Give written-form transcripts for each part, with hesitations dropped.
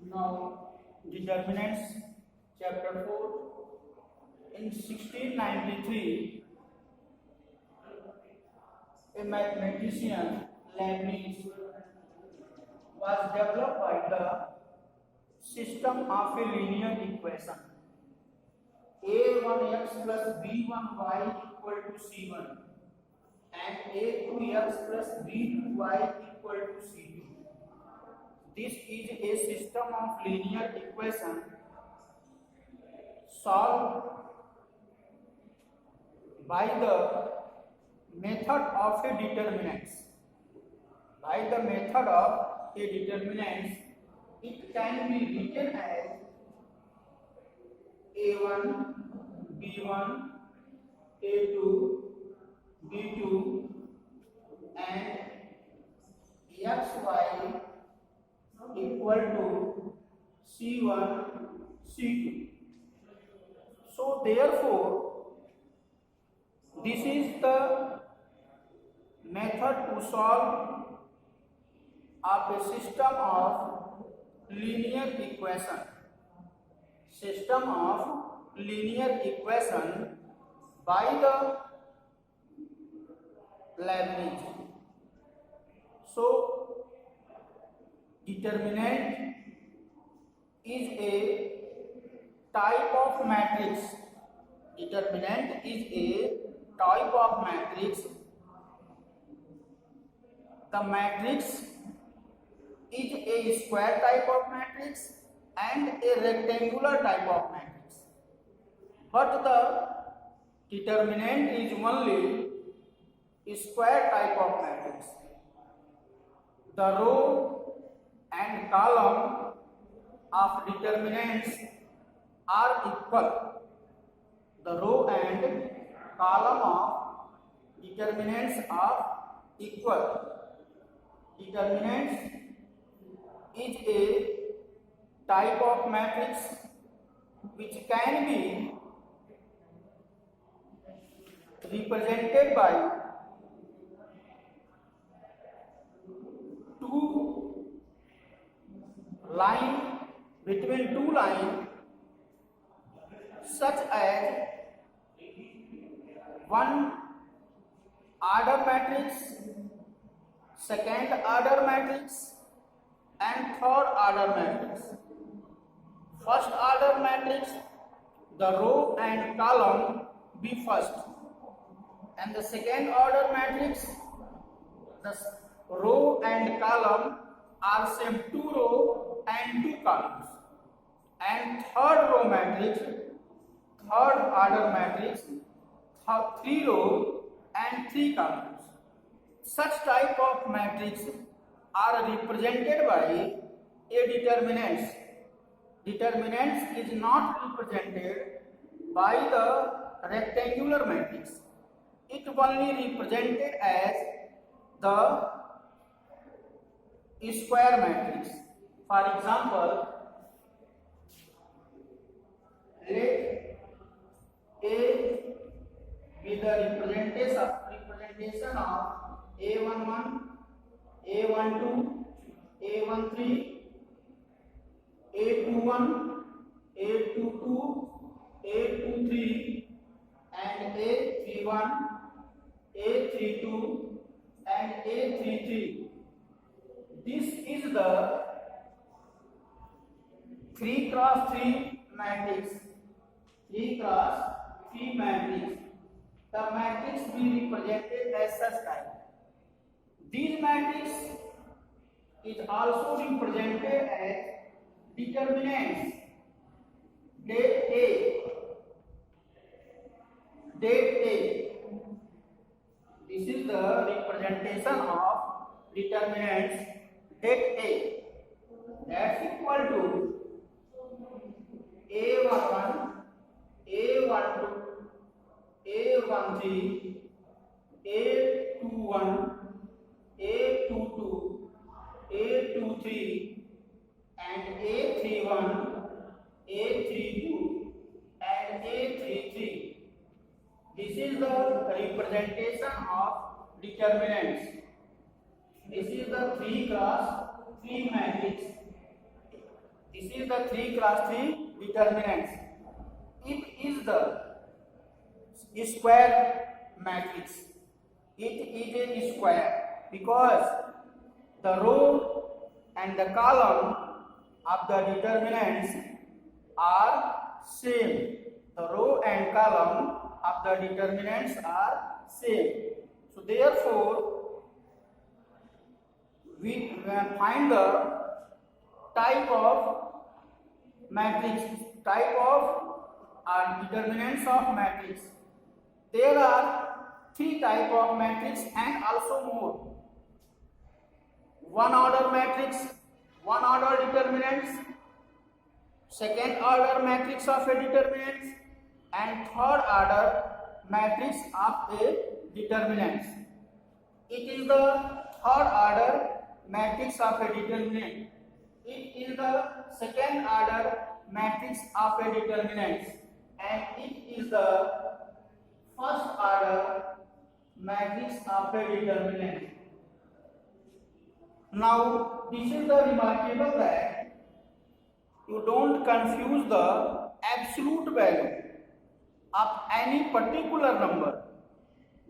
Now, determinants, chapter 4. In 1693, a mathematician, Leibniz, was developed by the system of a linear equation. a1x plus b1y equal to c1 and a2x plus b2y equal to c2. This is a system of linear equation solved by the method of a determinants. By the method of a determinants, it can be written as a1, b1, a2, b2 and xy equal to c1, c2. So therefore, this is the method to solve of a system of linear equation. System of linear equation by the Leibniz. So, determinant is a type of matrix. Determinant is a type of matrix. The matrix is a square type of matrix and a rectangular type of matrix. But the determinant is only a square type of matrix. The row and column of determinants are equal. The row and column of determinants are equal. Determinants is a type of matrix which can be represented by two lines between two lines, such as one order matrix, second order matrix and third order matrix. First order matrix, the row and column be first, and the second order matrix, the row and column are same, two row and two columns, and third row matrix, third order matrix, three row and three columns. Such type of matrix are represented by a determinants. Determinants is not represented by the rectangular matrix. It only represented as the square matrix. For example, let A be the representation of A11, A12, A13, A21, A22, A23 and A31, A32 and A33. This is the 3 cross 3 matrix. 3 cross 3 matrix. The matrix be represented as such type. This matrix is also represented as determinants. Date A. This is the representation of determinants. Date A. That's equal to A11, A12, A13, A21, A22, A23 and A31, A32 and A33. This is the representation of determinants. This is the 3 cross 3 matrix. This This is the 3 cross 3 determinants. It is the square matrix. It is a square because the row and the column of the determinants are same. The row and column of the determinants are same. So therefore, we find the type of matrix, type of determinants of matrix. There are 3 type of matrix and also more. One order matrix, one order determinants, second order matrix of a determinant, and third order matrix of a determinant. It is the third order matrix of a determinant. It is the second order matrix of a determinant, and it is the first order matrix of a determinant. Now, this is the remarkable that you don't confuse the absolute value of any particular number.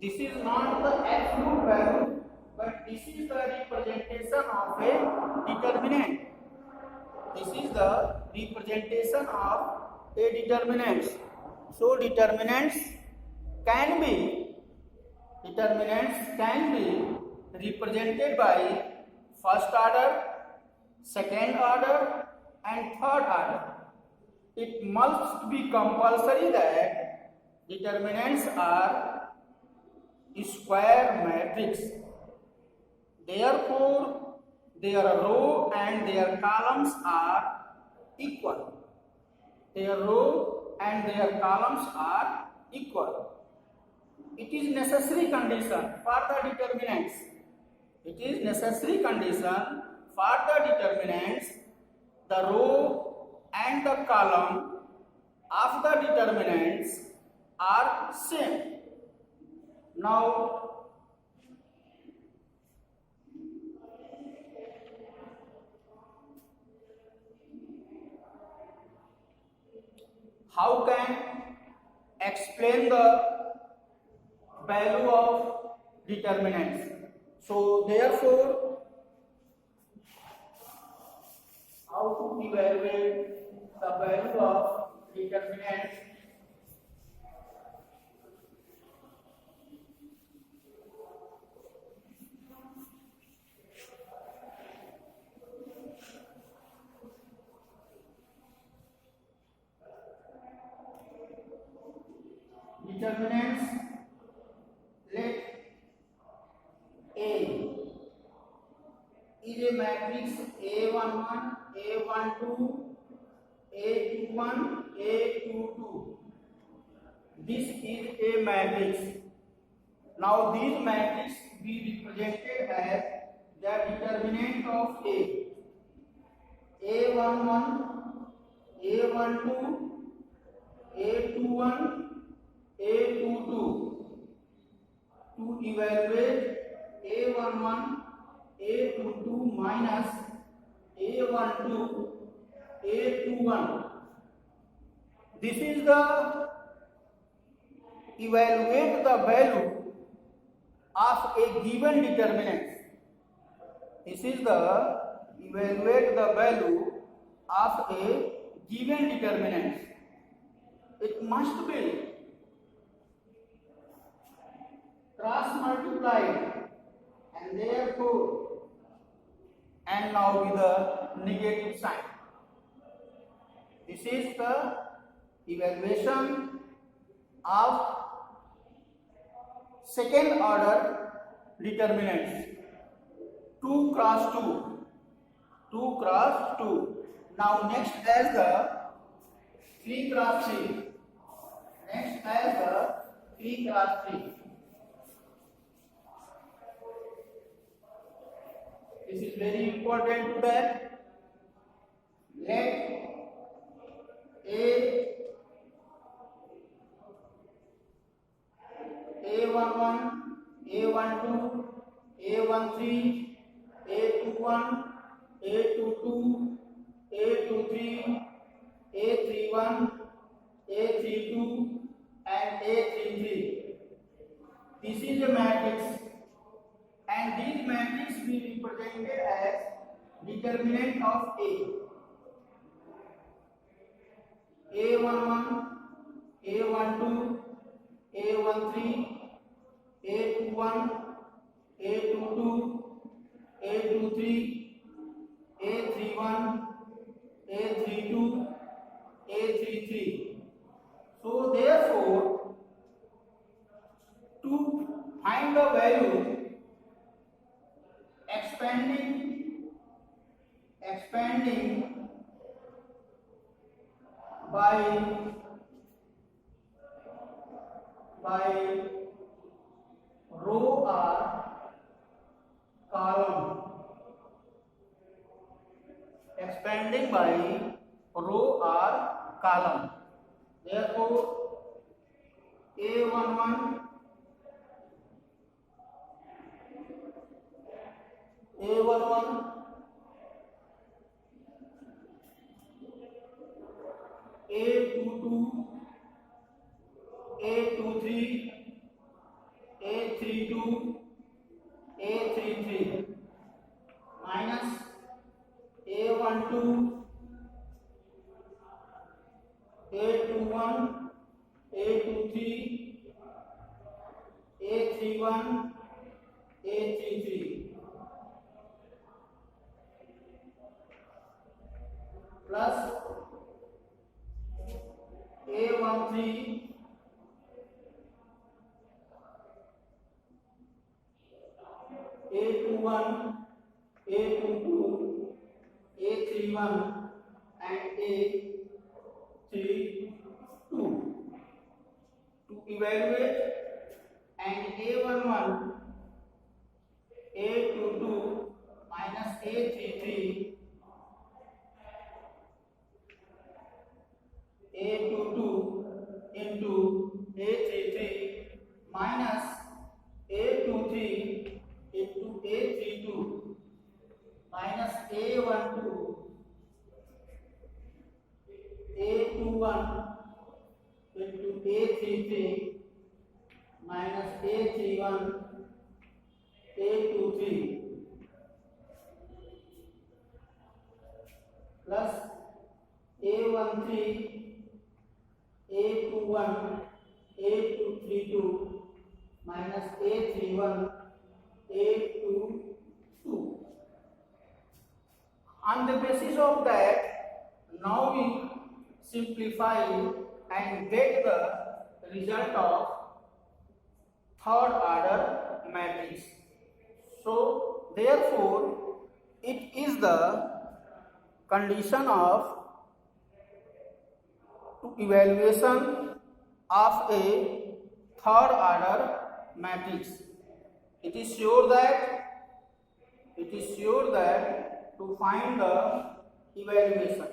This is not the absolute value, but this is the representation of a determinant. This is the representation of a determinant. So determinants can be represented by first order, second order, and third order. It must be compulsory that determinants are square matrix. Therefore, their row and their columns are equal. Their row and their columns are equal. It is necessary condition for the determinants. It is necessary condition for the determinants. The row and the column of the determinants are same. Now, how can explain the value of determinants? So therefore, how to evaluate the value of determinants? Determinants, let A is a matrix A11, A12, A21, A22. This is a matrix. Now these matrix be represented as the determinant of A. A11, A12, A21, A22. To evaluate A11, A22 minus A12, A21. This is the evaluate the value of a given determinant. This is the evaluate the value of a given determinant. It must be cross multiplied, and therefore, and now with the negative sign. This is the evaluation of second order determinants. 2 cross 2. 2 cross 2. Now next as the 3 cross 3. Next as the 3 cross 3. This is very important to that. Let A11, A12, A13, A21, A22, A23, A23, A31, A32 and A33. This is a matrix, and these matrix will be represented as determinant of A. A11, A12, A13, A21, A22, A23, A31, A32, A33. So therefore, to find the value, expanding by row or column, expanding by row or column. Therefore, A11, A11, A22, A23, A32, A33 minus A12, A21, A23, A31, A33 plus A13, A21, A22, A31 and A32 to evaluate, and A11, A22 minus A33, A22 into A33 minus A23 into A32 minus A12, A21 into A33 minus A31, A23 plus A13, A21, A32 minus A31, A22. On the basis of that, now we simplify and get the result of third order matrix. So therefore, it is the condition of evaluation of a third order matrix. It is sure that to find the evaluation,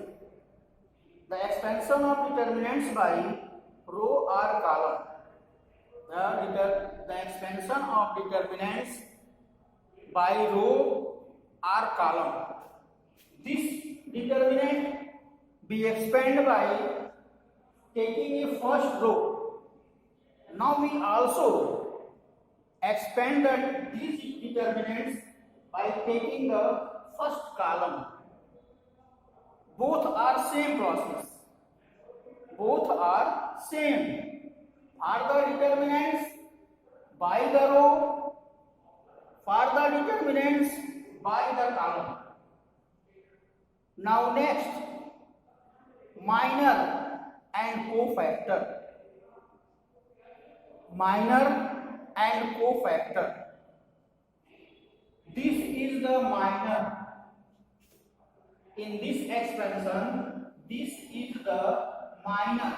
the expansion of determinants by row or column, the expansion of determinants by row or column. This determinant be expanded by taking a first row. Now we also expanded these determinants by taking the first column. Both are same process. Both are same. For the determinants by the row, for the determinants by the column. Now next, minor and cofactor. Minor and cofactor. This is the minor. In this expansion, this is the minor.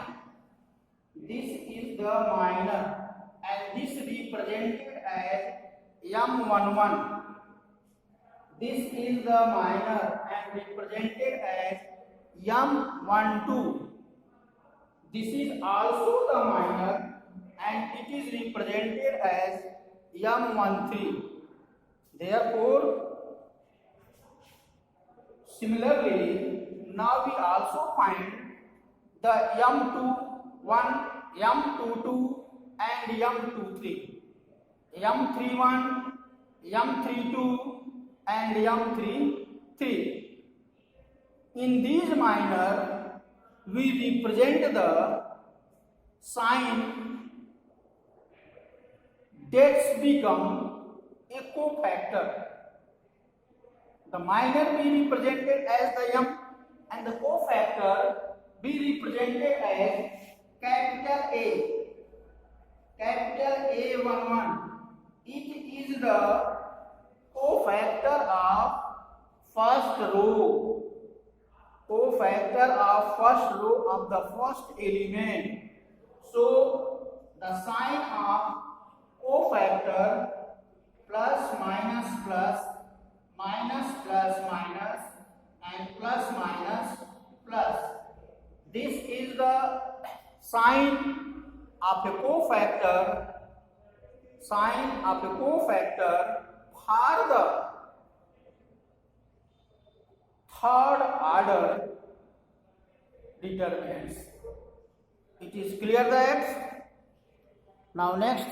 This is the minor, and this represented as M11. This is the minor and represented as M12. This is also the minor and it is represented as M13. Therefore, similarly, Now we also find the m21, m22 and m23, m31, m32 and m33. In these manner we represent the sign that become a cofactor. The minor be represented as the m and the cofactor be represented as capital A. Capital A11. It is the cofactor of first row. Cofactor of first row of the first element. So the sign of cofactor plus minus plus, minus plus minus and plus minus plus. This is the sign of a cofactor. Sign of a cofactor for the third order determinants. It is clear that? Now next